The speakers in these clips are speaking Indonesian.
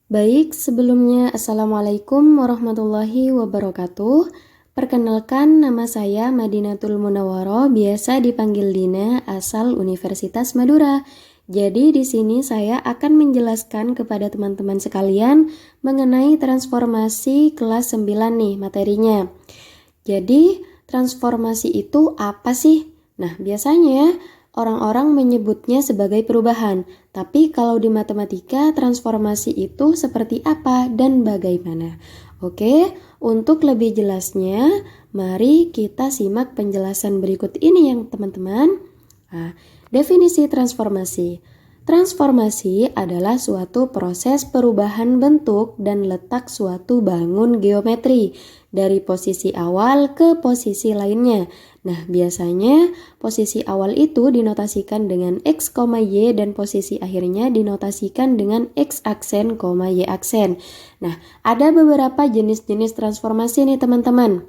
Baik, sebelumnya Assalamualaikum warahmatullahi wabarakatuh. Perkenalkan, nama saya Madinatul Munawwaroh, biasa dipanggil Dina, asal Universitas Madura. Jadi di sini saya akan menjelaskan kepada teman-teman sekalian mengenai transformasi kelas 9 nih materinya. Jadi transformasi itu apa sih? Nah, biasanya orang-orang menyebutnya sebagai perubahan. Tapi kalau di matematika, transformasi itu seperti apa dan bagaimana? Oke, untuk lebih jelasnya, mari kita simak penjelasan berikut ini yang teman-teman. Nah, definisi transformasi. Transformasi adalah suatu proses perubahan bentuk dan letak suatu bangun geometri dari posisi awal ke posisi lainnya. Nah, biasanya posisi awal itu dinotasikan dengan X, Y dan posisi akhirnya dinotasikan dengan X aksen, Y aksen. Nah, ada beberapa jenis-jenis transformasi nih teman-teman.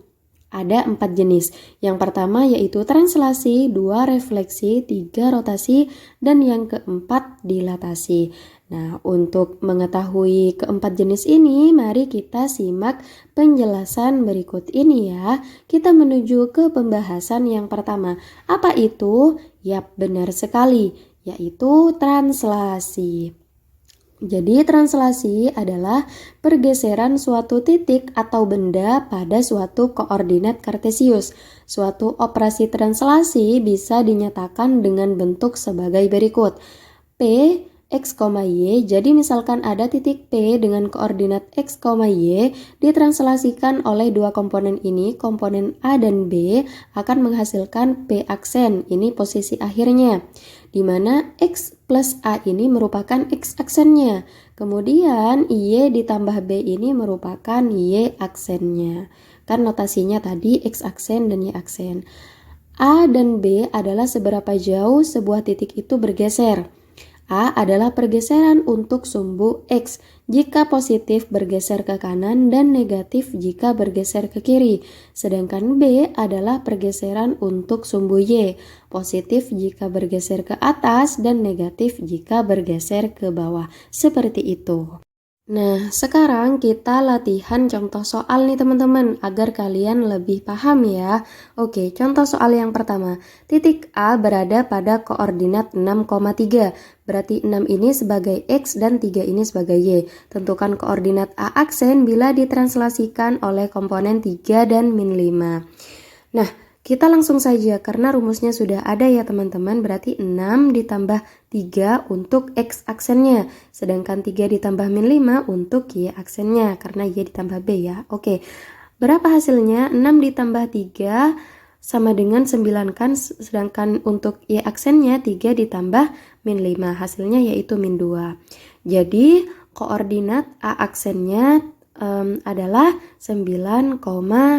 Ada 4 jenis. Yang pertama yaitu translasi, 2 refleksi, 3 rotasi, dan yang keempat dilatasi. Nah, untuk mengetahui keempat jenis ini, mari kita simak penjelasan berikut ini ya. Kita menuju ke pembahasan yang pertama. Apa itu? Yap, benar sekali, yaitu translasi. Jadi translasi adalah pergeseran suatu titik atau benda pada suatu koordinat kartesius. Suatu operasi translasi bisa dinyatakan dengan bentuk sebagai berikut. P, X, Y, jadi misalkan ada titik P dengan koordinat X, Y, ditranslasikan oleh dua komponen ini, komponen A dan B, akan menghasilkan P aksen, ini posisi akhirnya, di mana X plus A ini merupakan X aksennya. Kemudian Y ditambah B ini merupakan Y aksennya. Kan notasinya tadi X aksen dan Y aksen. A dan B adalah seberapa jauh sebuah titik itu bergeser. A adalah pergeseran untuk sumbu X jika positif bergeser ke kanan dan negatif jika bergeser ke kiri. Sedangkan B adalah pergeseran untuk sumbu Y, positif jika bergeser ke atas dan negatif jika bergeser ke bawah. Seperti itu. Nah, sekarang kita latihan contoh soal nih teman-teman, agar kalian lebih paham ya. Oke, contoh soal yang pertama. Titik A berada pada koordinat 6,3. Berarti 6 ini sebagai X dan 3 ini sebagai Y. Tentukan koordinat A aksen bila ditranslasikan oleh komponen 3 dan min 5. Nah, kita langsung saja karena rumusnya sudah ada ya teman-teman, berarti 6 ditambah 3 untuk X aksennya, sedangkan 3 ditambah min 5 untuk Y aksennya, karena Y ditambah B ya. Oke, berapa hasilnya? 6 ditambah 3 sama dengan 9 kan, sedangkan untuk Y aksennya 3 ditambah min 5, hasilnya yaitu min 2. Jadi koordinat A aksennya adalah 9,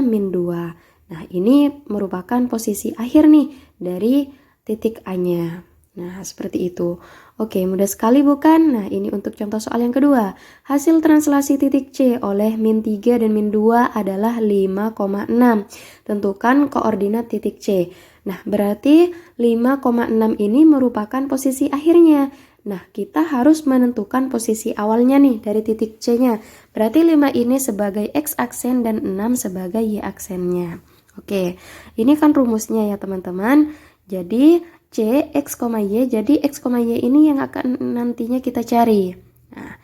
min 2. Nah, ini merupakan posisi akhir nih dari titik A-nya. Nah, seperti itu. Oke, mudah sekali bukan? Nah, ini untuk contoh soal yang kedua. Hasil translasi titik C oleh min 3 dan min 2 adalah 5,6. Tentukan koordinat titik C. Nah, berarti 5,6 ini merupakan posisi akhirnya. Nah, kita harus menentukan posisi awalnya nih dari titik C-nya. Berarti 5 ini sebagai X aksen dan 6 sebagai Y aksennya. Oke, ini kan rumusnya ya teman-teman. Jadi C, X, Y, jadi X, Y ini yang akan nantinya kita cari. Nah,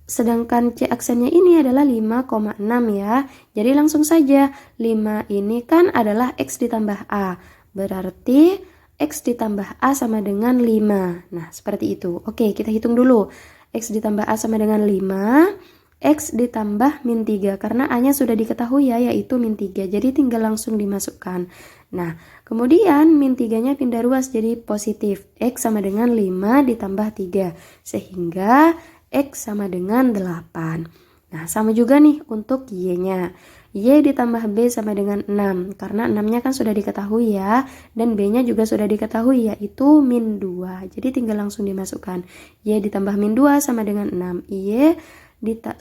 sedangkan C aksennya ini adalah 5,6 ya. Jadi langsung saja, 5 ini kan adalah X ditambah A. Berarti X ditambah A sama dengan 5. Nah, seperti itu. Oke, kita hitung dulu. X ditambah A sama dengan 5. X ditambah min 3 karena A-nya sudah diketahui ya, yaitu min 3. Jadi tinggal langsung dimasukkan. Nah, kemudian min 3-nya pindah ruas jadi positif. X sama dengan 5 ditambah 3. Sehingga X sama dengan 8. Nah, sama juga nih untuk Y-nya. Y ditambah B sama dengan 6. Karena 6-nya kan sudah diketahui ya. Dan B-nya juga sudah diketahui yaitu min 2. Jadi tinggal langsung dimasukkan. Y ditambah min 2 sama dengan 6. Y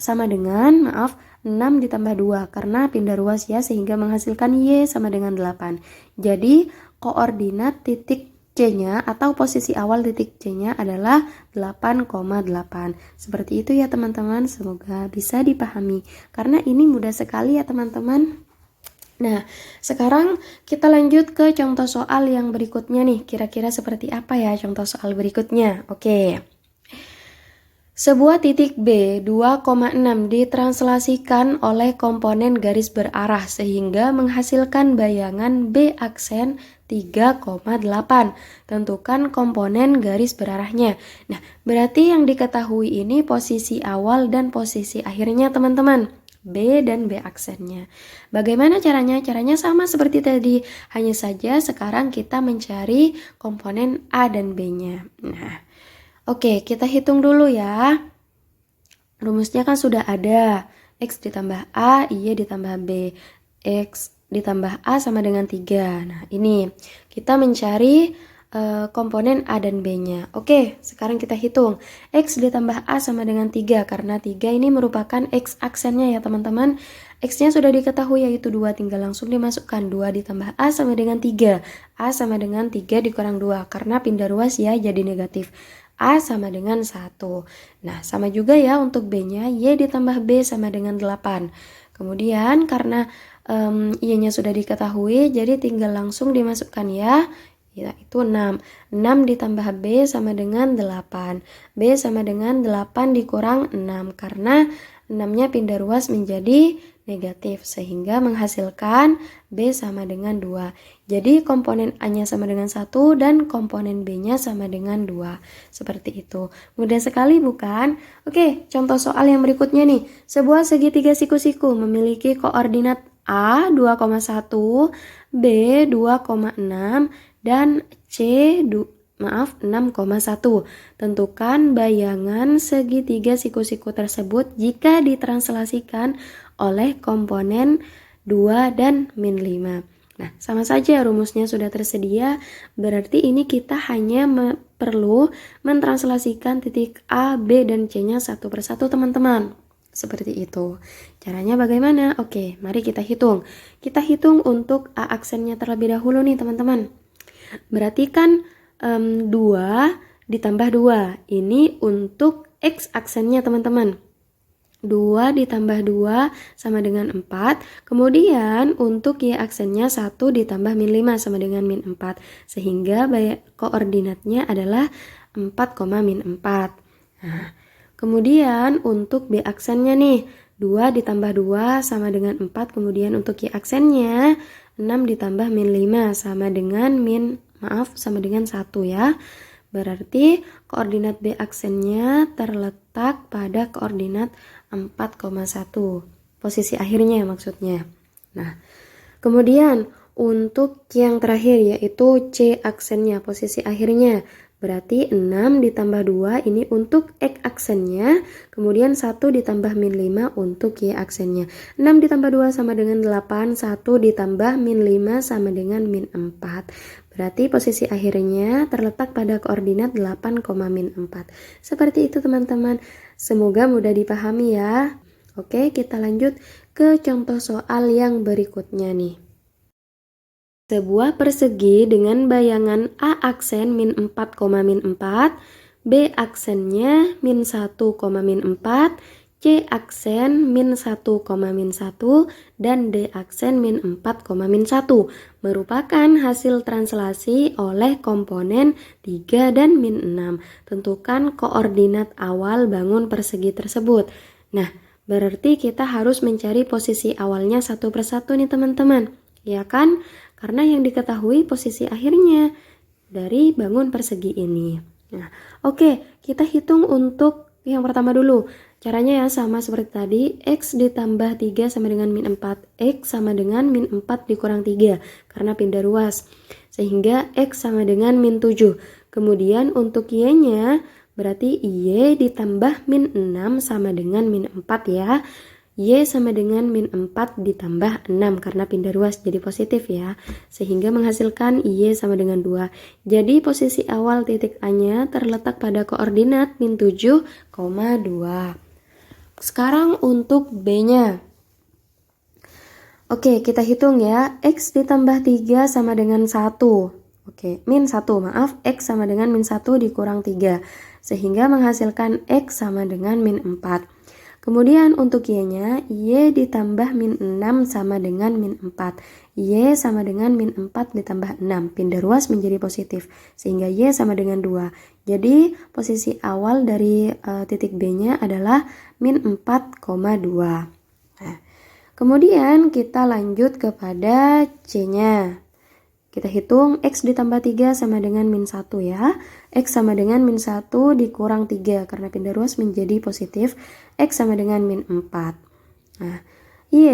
sama dengan 6 ditambah 2 karena pindah ruas ya, sehingga menghasilkan Y sama dengan 8. Jadi koordinat titik C-nya atau posisi awal titik C-nya adalah 8,8. Seperti itu ya teman-teman, semoga bisa dipahami. Karena ini mudah sekali ya teman-teman. Nah, sekarang kita lanjut ke contoh soal yang berikutnya nih. Kira-kira seperti apa ya contoh soal berikutnya? Oke. Sebuah titik B 2,6 ditranslasikan oleh komponen garis berarah sehingga menghasilkan bayangan B aksen 3,8. Tentukan komponen garis berarahnya. Nah, berarti yang diketahui ini posisi awal dan posisi akhirnya teman-teman. B dan B aksennya. Bagaimana caranya? Caranya sama seperti tadi. Hanya saja sekarang kita mencari komponen A dan B-nya. Nah, oke, kita hitung dulu ya. Rumusnya kan sudah ada. X ditambah A, Y ditambah B. X ditambah A sama dengan 3. Nah, ini. Kita mencari komponen A dan B-nya. Oke, sekarang kita hitung. X ditambah A sama dengan 3. Karena 3 ini merupakan X aksennya ya teman-teman. X-nya sudah diketahui yaitu 2. Tinggal langsung dimasukkan. 2 ditambah A sama dengan 3. A sama dengan 3 dikurang 2. Karena pindah ruas ya jadi negatif. A sama dengan 1. Nah, sama juga ya untuk B-nya. Y ditambah B sama dengan 8. Kemudian karena Y-nya sudah diketahui, jadi tinggal langsung dimasukkan ya. Yaitu 6. 6 ditambah B sama dengan 8. B sama dengan 8 dikurang 6. Karena 6-nya pindah ruas menjadi negatif. Sehingga menghasilkan B sama dengan 2. Jadi komponen A-nya sama dengan 1 dan komponen B-nya sama dengan 2. Seperti itu. Mudah sekali bukan? Oke, contoh soal yang berikutnya nih. Sebuah segitiga siku-siku memiliki koordinat A 2,1, B 2,6, dan C 6,1. Tentukan bayangan segitiga siku-siku tersebut jika ditranslasikan oleh komponen 2 dan min 5. Nah, sama saja rumusnya sudah tersedia, berarti ini kita hanya perlu mentranslasikan titik A, B, dan C-nya satu persatu teman-teman. Seperti itu. Caranya bagaimana? Oke, mari kita hitung. Kita hitung untuk A aksennya terlebih dahulu nih teman-teman. Berarti kan 2 ditambah 2. Ini untuk X aksennya teman-teman. 2 ditambah 2 sama dengan 4. Kemudian untuk Y aksennya 1 ditambah min 5 sama dengan min 4. Sehingga koordinatnya adalah 4, min 4. Nah, kemudian untuk B aksennya nih 2 ditambah 2 sama dengan 4. Kemudian untuk Y aksennya 6 ditambah min 5 sama dengan sama dengan 1 ya. Berarti koordinat B aksennya terletak pada koordinat 4,1. Posisi akhirnya maksudnya. Nah, kemudian untuk yang terakhir yaitu C aksennya, posisi akhirnya. Berarti 6 ditambah 2 ini untuk X aksennya, kemudian 1 ditambah min 5 untuk Y aksennya. 6 ditambah 2 sama dengan 8, 1 ditambah min 5 sama dengan min 4. Berarti posisi akhirnya terletak pada koordinat 8, min 4. Seperti itu teman-teman. Semoga mudah dipahami ya. Oke, kita lanjut ke contoh soal yang berikutnya nih. Sebuah persegi dengan bayangan A aksen min 4, min 4, B aksennya min 1, min 4, C aksen min 1, min 1, dan D aksen min 4, min 1 merupakan hasil translasi oleh komponen 3 dan min 6. Tentukan koordinat awal bangun persegi tersebut. Nah, berarti kita harus mencari posisi awalnya satu persatu nih teman-teman. Ya kan? Karena yang diketahui posisi akhirnya dari bangun persegi ini. Nah, oke, kita hitung untuk yang pertama dulu. Caranya ya sama seperti tadi, X ditambah 3 sama dengan min 4. X sama dengan min 4 dikurang 3 karena pindah ruas. Sehingga X sama dengan min 7. Kemudian untuk Y-nya berarti Y ditambah min 6 sama dengan min 4 ya. Y sama dengan min 4 ditambah 6 karena pindah ruas jadi positif ya. Sehingga menghasilkan Y sama dengan 2. Jadi posisi awal titik A-nya terletak pada koordinat min 7,2. Sekarang untuk B-nya. Oke, kita hitung ya. X ditambah 3 sama dengan 1. Oke, min 1, maaf, X sama dengan min 1 dikurang 3. Sehingga menghasilkan X sama dengan min 4. Kemudian untuk Y-nya, Y ditambah min 6 sama dengan min 4. Y sama dengan min 4 ditambah 6. Pindah ruas menjadi positif. Sehingga Y sama dengan 2. Jadi posisi awal dari titik B-nya adalah min 4,2. Nah, kemudian kita lanjut kepada C-nya. Kita hitung X ditambah 3 sama dengan min 1 ya. X sama dengan min 1 dikurang 3 karena pindah ruas menjadi positif. X sama dengan min 4. Nah, Y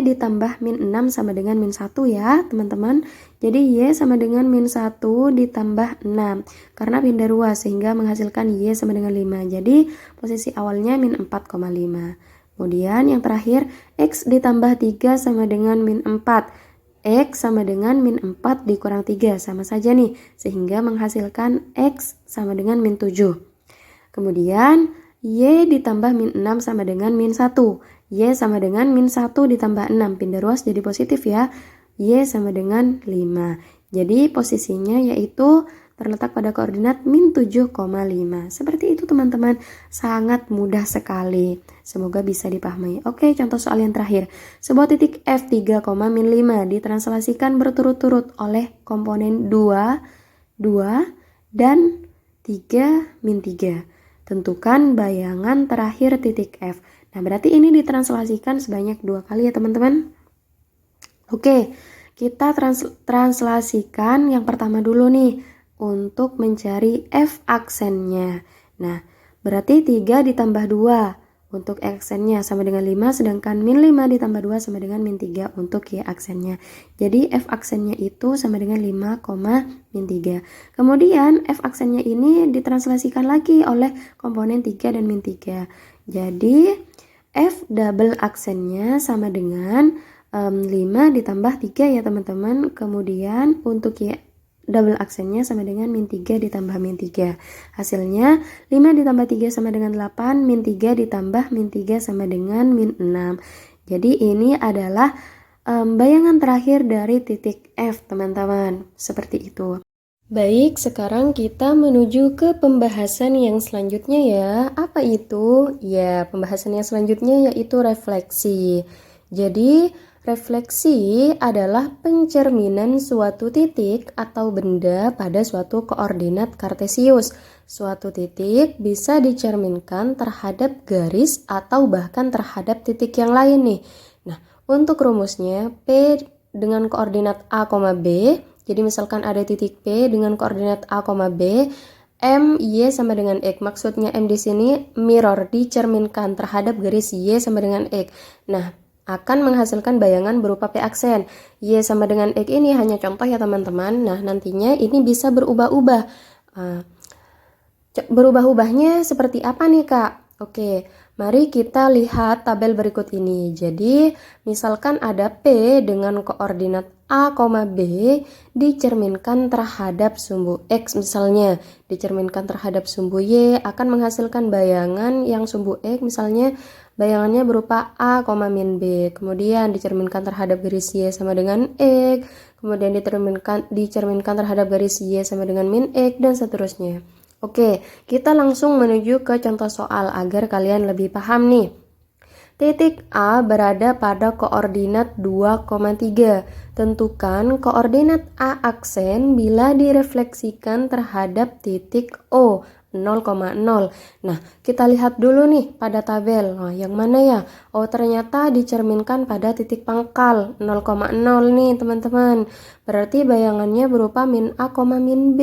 ditambah min 6 sama dengan min 1 ya teman-teman. Jadi Y sama dengan min 1 ditambah 6 karena pindah ruas sehingga menghasilkan Y sama dengan 5. Jadi posisi awalnya min 4,5. Kemudian yang terakhir X ditambah 3 sama dengan min 4. X sama dengan min 4 dikurang 3, sama saja nih, sehingga menghasilkan X sama dengan min 7. Kemudian, Y ditambah min 6 sama dengan min 1. Y sama dengan min 1 ditambah 6, pindah ruas jadi positif ya. Y sama dengan 5. Jadi posisinya yaitu terletak pada koordinat min 7,5. Seperti itu teman-teman, sangat mudah sekali. Semoga bisa dipahami. Oke, contoh soal yang terakhir. Sebuah titik F 3, min 5 ditranslasikan berturut-turut oleh komponen 2, 2, dan 3, min 3. Tentukan bayangan terakhir titik F. Nah, berarti ini ditranslasikan sebanyak 2 kali ya teman-teman. Oke, kita translasikan yang pertama dulu nih. Untuk mencari F aksennya. Nah, berarti 3 ditambah 2 untuk aksennya sama dengan 5, sedangkan min 5 ditambah 2 sama dengan min 3 untuk Y aksennya. Jadi F aksennya itu sama dengan 5, min 3. Kemudian F aksennya ini ditranslasikan lagi oleh komponen 3 dan min 3. Jadi F double aksennya sama dengan 5 ditambah 3 ya teman-teman. Kemudian untuk Y double aksennya sama dengan min 3 ditambah min 3. Hasilnya 5 ditambah 3 sama dengan 8, min 3 ditambah min 3 sama dengan min 6. Jadi ini adalah bayangan terakhir dari titik F teman-teman. Seperti itu. Baik, sekarang kita menuju ke pembahasan yang selanjutnya ya. Apa itu? Ya, pembahasan yang selanjutnya yaitu refleksi. Jadi refleksi adalah pencerminan suatu titik atau benda pada suatu koordinat kartesius. Suatu titik bisa dicerminkan terhadap garis atau bahkan terhadap titik yang lain nih. Nah, untuk rumusnya P dengan koordinat A, B. Jadi misalkan ada titik P dengan koordinat A, B. M, Y sama dengan X. Maksudnya M di sini mirror, dicerminkan terhadap garis Y sama dengan X. Nah, akan menghasilkan bayangan berupa P aksen. Y sama dengan X ini hanya contoh ya teman-teman. Nah, nantinya ini bisa berubah-ubah. Berubah-ubahnya seperti apa nih Kak? Oke, mari kita lihat tabel berikut ini. Jadi, misalkan ada P dengan koordinat A, B dicerminkan terhadap sumbu X misalnya. Dicerminkan terhadap sumbu Y akan menghasilkan bayangan yang sumbu X misalnya bayangannya berupa A, min B. Kemudian dicerminkan terhadap garis Y sama dengan X. Kemudian dicerminkan terhadap garis Y sama dengan min X dan seterusnya. Oke, kita langsung menuju ke contoh soal agar kalian lebih paham nih. Titik A berada pada koordinat 2,3. Tentukan koordinat A aksen bila direfleksikan terhadap titik O 0,0. Nah, kita lihat dulu nih pada tabel. Nah, yang mana ya? Oh, ternyata dicerminkan pada titik pangkal 0,0 nih, teman-teman. Berarti bayangannya berupa min A, min B.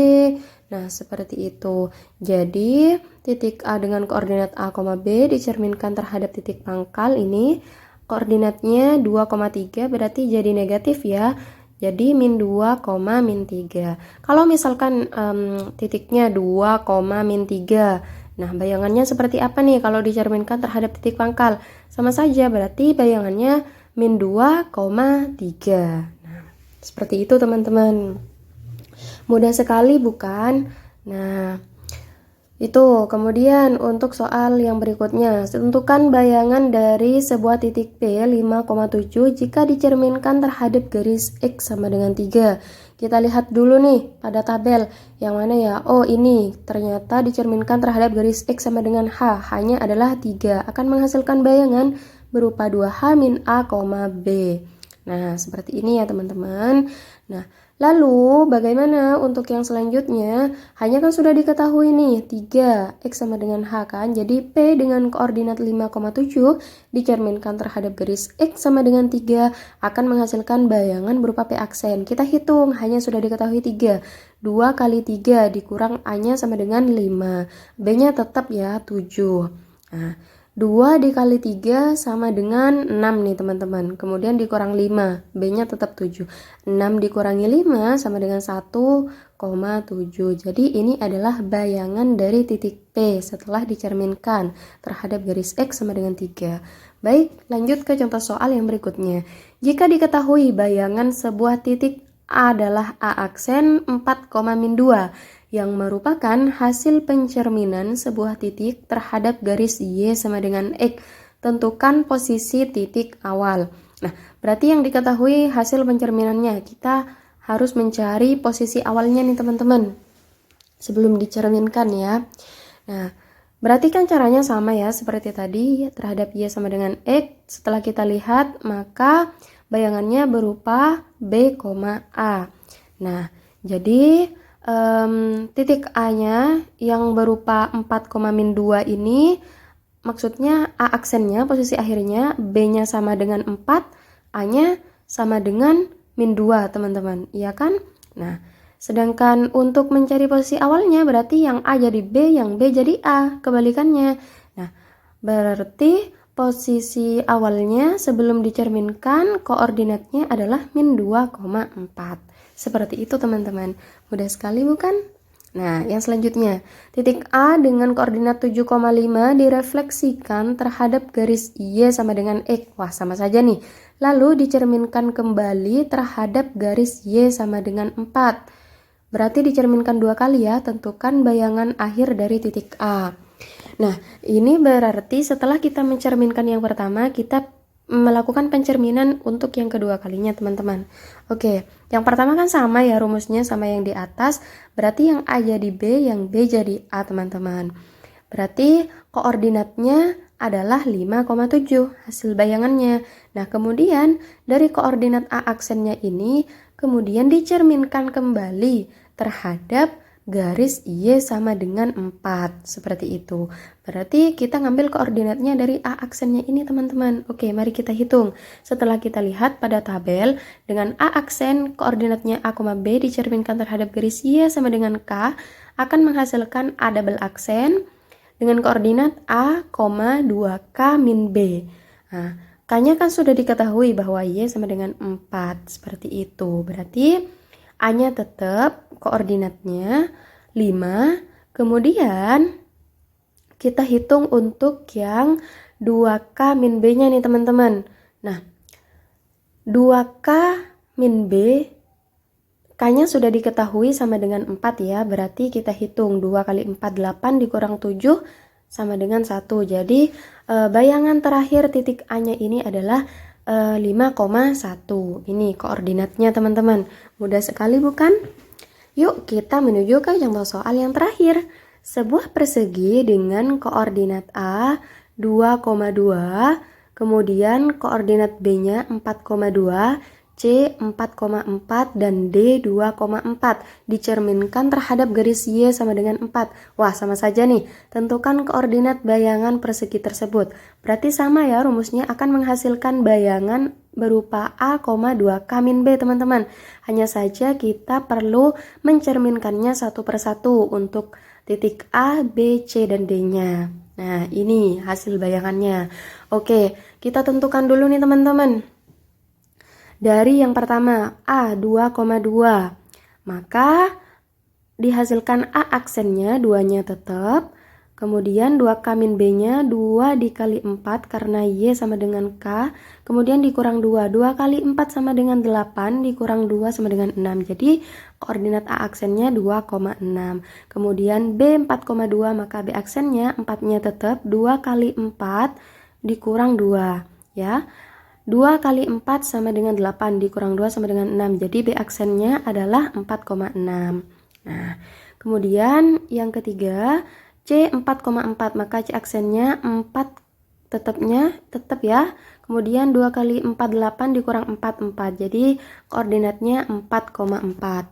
Nah, seperti itu. Jadi, titik A dengan koordinat A, B dicerminkan terhadap titik pangkal ini. Koordinatnya 2,3 berarti jadi negatif ya. Jadi min 2, min 3. Kalau misalkan titiknya 2, min 3. Nah, bayangannya seperti apa nih kalau dicerminkan terhadap titik pangkal? Sama saja, berarti bayangannya min 2, 3. Nah, seperti itu teman-teman. Mudah sekali bukan? Nah, Itu, kemudian untuk soal yang berikutnya, tentukan bayangan dari sebuah titik P 5,7 jika dicerminkan terhadap garis X sama dengan 3. Kita lihat dulu nih pada tabel, yang mana ya? Oh ini, ternyata dicerminkan terhadap garis X sama dengan H, hanya adalah 3, akan menghasilkan bayangan berupa 2H min A, B. Nah, seperti ini ya teman-teman. Nah, lalu bagaimana untuk yang selanjutnya? Hanya kan sudah diketahui nih 3 X sama dengan H kan. Jadi P dengan koordinat 5,7 dicerminkan terhadap garis X sama dengan 3 akan menghasilkan bayangan berupa P aksen. Kita hitung, hanya sudah diketahui 3. 2 kali 3 dikurang A-nya sama dengan 5. B-nya tetap ya 7. Nah, 2 dikali 3 sama dengan 6 nih teman-teman. Kemudian dikurang 5, B-nya tetap 7. 6 dikurangi 5 sama dengan 1,7. Jadi ini adalah bayangan dari titik P setelah dicerminkan terhadap garis X sama dengan 3. Baik, lanjut ke contoh soal yang berikutnya. Jika diketahui bayangan sebuah titik adalah A aksen 4,-2 yang merupakan hasil pencerminan sebuah titik terhadap garis Y sama dengan X. Tentukan posisi titik awal. Nah, berarti yang diketahui hasil pencerminannya, kita harus mencari posisi awalnya nih teman-teman, sebelum dicerminkan ya. Nah, berarti kan caranya sama ya, seperti tadi terhadap Y sama dengan X. Setelah kita lihat, maka bayangannya berupa B, A. Nah, jadi titik A-nya yang berupa 4,-2 ini maksudnya A aksennya posisi akhirnya, B-nya sama dengan 4, A-nya sama dengan -2 teman-teman, iya kan? Nah, sedangkan untuk mencari posisi awalnya berarti yang A jadi B, yang B jadi A, kebalikannya. Nah, berarti posisi awalnya sebelum dicerminkan koordinatnya adalah -2,4. Seperti itu teman-teman. Mudah sekali bukan? Nah, yang selanjutnya. Titik A dengan koordinat 7,5 direfleksikan terhadap garis Y sama dengan X. Wah, sama saja nih. Lalu dicerminkan kembali terhadap garis Y sama dengan 4. Berarti dicerminkan 2 kali ya. Tentukan bayangan akhir dari titik A. Nah, ini berarti setelah kita mencerminkan yang pertama, kita melakukan pencerminan untuk yang kedua kalinya teman-teman. Oke, yang pertama kan sama ya rumusnya sama yang di atas, berarti yang A jadi B, yang B jadi A teman-teman. Berarti koordinatnya adalah 5,7 hasil bayangannya. Nah, kemudian dari koordinat A aksennya ini kemudian dicerminkan kembali terhadap garis Y sama dengan 4, seperti itu. Berarti kita ngambil koordinatnya dari A aksennya ini teman-teman. Oke, mari kita hitung. Setelah kita lihat pada tabel, dengan A aksen koordinatnya A, B dicerminkan terhadap garis Y sama dengan K, akan menghasilkan A double aksen dengan koordinat A, 2K min B. Nah, K-nya kan sudah diketahui bahwa Y sama dengan 4, seperti itu. Berarti A-nya tetap koordinatnya 5, kemudian kita hitung untuk yang 2K min B-nya nih teman-teman. Nah, 2K min B, K-nya sudah diketahui sama dengan 4 ya, berarti kita hitung 2 kali 4, 8 dikurang 7 sama dengan 1. Jadi bayangan terakhir titik A-nya ini adalah 5,1. Ini koordinatnya teman-teman. Mudah sekali bukan? Yuk kita menuju ke contoh soal yang terakhir. Sebuah persegi dengan koordinat A 2,2, kemudian koordinat B-nya 4,2, C 4,4 dan D 2,4 dicerminkan terhadap garis Y sama dengan 4. Wah, sama saja nih. Tentukan koordinat bayangan persegi tersebut. Berarti sama ya rumusnya, akan menghasilkan bayangan berupa A, 2K min B teman-teman. Hanya saja kita perlu mencerminkannya satu persatu untuk titik A, B, C, dan D-nya. Nah, ini hasil bayangannya. Oke, kita tentukan dulu nih teman-teman. Dari yang pertama, A 2,2. Maka dihasilkan A aksennya, 2-nya tetap. Kemudian 2K min B-nya 2 dikali 4 karena Y sama dengan K. Kemudian dikurang 2. 2 kali 4 sama dengan 8 dikurang 2 sama dengan 6. Jadi koordinat A aksennya 2,6. Kemudian B 4,2 maka B aksennya 4-nya tetap 2 kali 4 dikurang 2 ya. 2 kali 4 sama dengan 8 dikurang 2 sama dengan 6. Jadi B aksennya adalah 4,6. Nah, kemudian yang ketiga C 4,4 maka C aksennya 4 tetap ya. Kemudian 2 kali 4 8 dikurang 4 4. Jadi koordinatnya 4,4.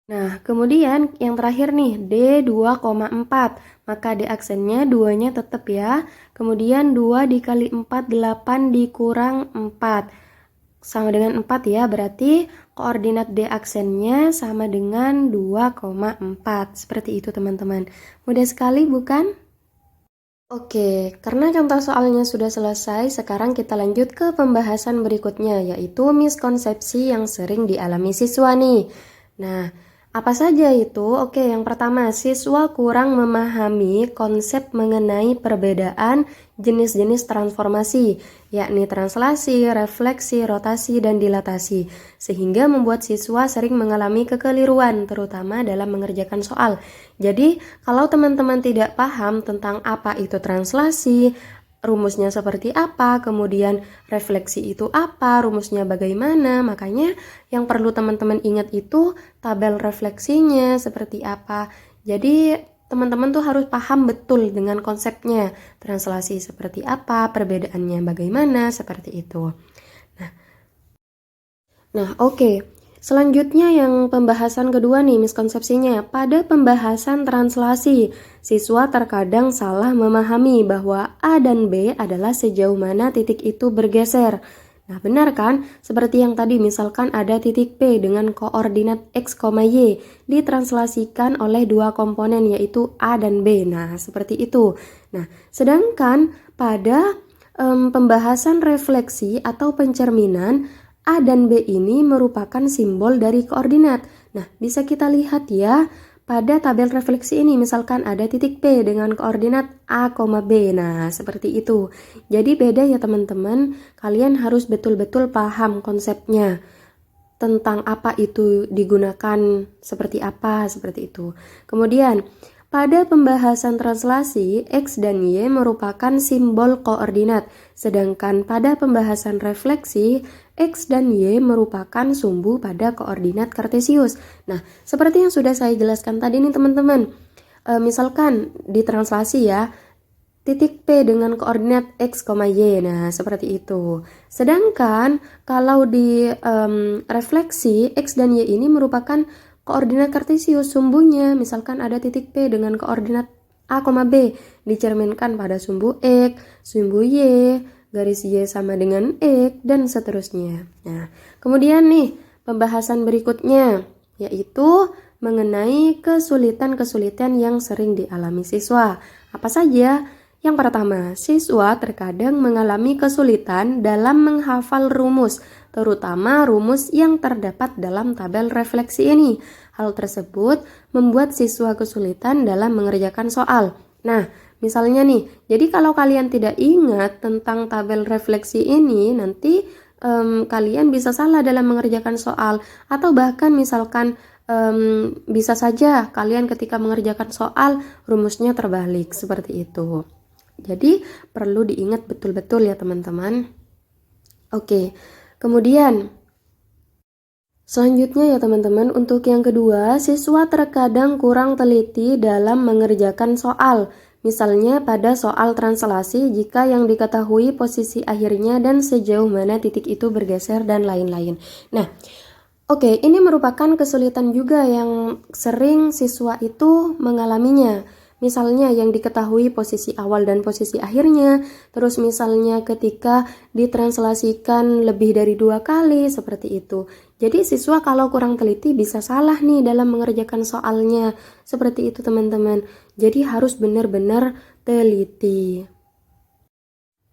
Nah, kemudian yang terakhir nih D 2,4 maka D aksennya 2-nya tetap ya. Kemudian 2 dikali 4 8 dikurang 4 sama dengan 4 ya, berarti koordinat D aksennya sama dengan 2,4. Seperti itu teman-teman. Mudah sekali bukan? Oke, karena contoh soalnya sudah selesai, sekarang kita lanjut ke pembahasan berikutnya, yaitu miskonsepsi yang sering dialami siswa nih. Nah, apa saja itu? Oke, yang pertama, siswa kurang memahami konsep mengenai perbedaan jenis-jenis transformasi, yakni translasi, refleksi, rotasi, dan dilatasi, sehingga membuat siswa sering mengalami kekeliruan, terutama dalam mengerjakan soal. Jadi, kalau teman-teman tidak paham tentang apa itu translasi, rumusnya seperti apa, kemudian refleksi itu apa, rumusnya bagaimana, makanya yang perlu teman-teman ingat itu tabel refleksinya seperti apa. Jadi teman-teman tuh harus paham betul dengan konsepnya, translasi seperti apa, perbedaannya bagaimana, seperti itu. Nah, oke. Selanjutnya yang pembahasan kedua nih, miskonsepsinya. Pada pembahasan translasi, siswa terkadang salah memahami bahwa A dan B adalah sejauh mana titik itu bergeser. Nah, benar kan? Seperti yang tadi, misalkan ada titik P dengan koordinat X, Y ditranslasikan oleh dua komponen yaitu A dan B. Nah, seperti itu. Nah, sedangkan pada pembahasan refleksi atau pencerminan, A dan B ini merupakan simbol dari koordinat. Nah, bisa kita lihat ya pada tabel refleksi ini, misalkan ada titik P dengan koordinat A, B. Nah, seperti itu. Jadi beda ya teman-teman, kalian harus betul-betul paham konsepnya tentang apa itu digunakan, seperti apa, seperti itu. Kemudian, pada pembahasan translasi, X dan Y merupakan simbol koordinat, sedangkan pada pembahasan refleksi, X dan Y merupakan sumbu pada koordinat kartesius. Nah, seperti yang sudah saya jelaskan tadi nih teman-teman, misalkan di translasi ya, titik P dengan koordinat X, Y, nah seperti itu. Sedangkan kalau di refleksi, X dan Y ini merupakan koordinat kartesius, sumbunya misalkan ada titik P dengan koordinat A, B dicerminkan pada sumbu X, sumbu Y, garis Y sama dengan X, dan seterusnya. Nah, kemudian nih pembahasan berikutnya yaitu mengenai kesulitan-kesulitan yang sering dialami siswa. Apa saja? Yang pertama, siswa terkadang mengalami kesulitan dalam menghafal rumus, terutama rumus yang terdapat dalam tabel refleksi ini. Hal tersebut membuat siswa kesulitan dalam mengerjakan soal. Nah, misalnya nih, jadi kalau kalian tidak ingat tentang tabel refleksi ini, nanti kalian bisa salah dalam mengerjakan soal. Atau bahkan misalkan bisa saja kalian ketika mengerjakan soal rumusnya terbalik, seperti itu. Jadi perlu diingat betul-betul ya teman-teman. Oke, kemudian selanjutnya ya teman-teman, untuk yang kedua, siswa terkadang kurang teliti dalam mengerjakan soal. Misalnya pada soal translasi, jika yang diketahui posisi akhirnya dan sejauh mana titik itu bergeser dan lain-lain. Nah, oke, ini merupakan kesulitan juga yang sering siswa itu mengalaminya. Misalnya yang diketahui posisi awal dan posisi akhirnya, terus misalnya ketika ditranslasikan lebih dari 2 kali, seperti itu. Jadi siswa kalau kurang teliti bisa salah nih dalam mengerjakan soalnya, seperti itu teman-teman. Jadi harus benar-benar teliti.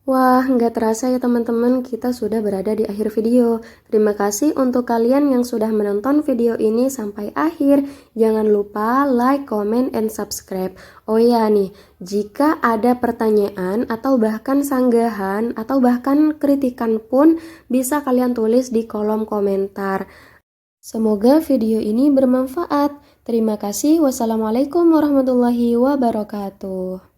Wah, nggak terasa ya teman-teman, kita sudah berada di akhir video. Terima kasih untuk kalian yang sudah menonton video ini sampai akhir. Jangan lupa like, comment, and subscribe. Oh ya nih, jika ada pertanyaan atau bahkan sanggahan atau bahkan kritikan pun bisa kalian tulis di kolom komentar. Semoga video ini bermanfaat. Terima kasih. Wassalamualaikum warahmatullahi wabarakatuh.